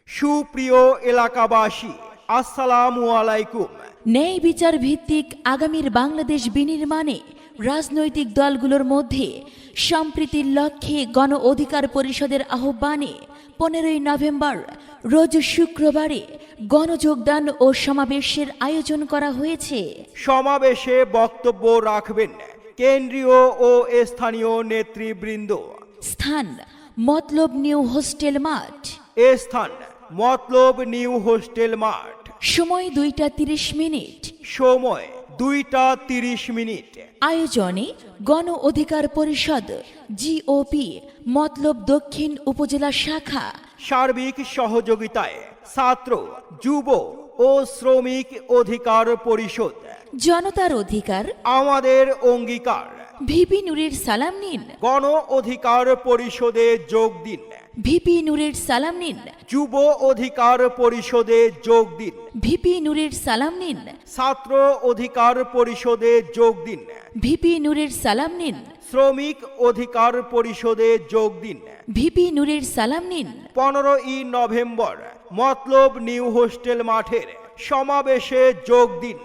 সুপ্রিয় এলাকাবাসী, আসসালামু আলাইকুম। ন্যায় বিচার ভিত্তিক আগামীর বাংলাদেশ বিনির্মাণে রাজনৈতিক দলগুলোর মধ্যে সম্প্রীতির লক্ষ্যে গণ অধিকার পরিষদের আহ্বানে 15ই নভেম্বর রোজ শুক্রবারে গণযোগদান ও সমাবেশের আয়োজন করা হয়েছে। সমাবেশে বক্তব্য রাখবেন কেন্দ্রীয় ও স্থানীয় নেতৃবৃন্দ। স্থান মতলব নিউ হোস্টেল মাঠ। স্থান মতলব নিউ হোস্টেল মাঠ। সময় 2টা 30 মিনিট। সময় 2টা 30 মিনিট। আয়োজনে গণ অধিকার পরিষদ জিওপি মতলব দক্ষিণ উপজেলা শাখা। সার্বিক সহযোগিতায় ছাত্র, যুব ও শ্রমিক অধিকার পরিষদ। জনতার অধিকার আমাদের অঙ্গীকার। ভিপি নূরের সালাম নিন। গণ অধিকার পরিষদে যোগ দিন। ভিপি নূরের সালাম নিন। যুব অধিকার পরিষদে যোগ দিন। ভিপি নূরের সালাম নিন। ছাত্র অধিকার পরিষদে যোগ দিন। ভিপি নূরের সালাম নিন। শ্রমিক অধিকার পরিষদে যোগ দিন। ভিপি নূরের সালাম নিন। 15ই নভেম্বর মতলব নিউ হোস্টেল মাঠের সমাবেশে যোগ দিন।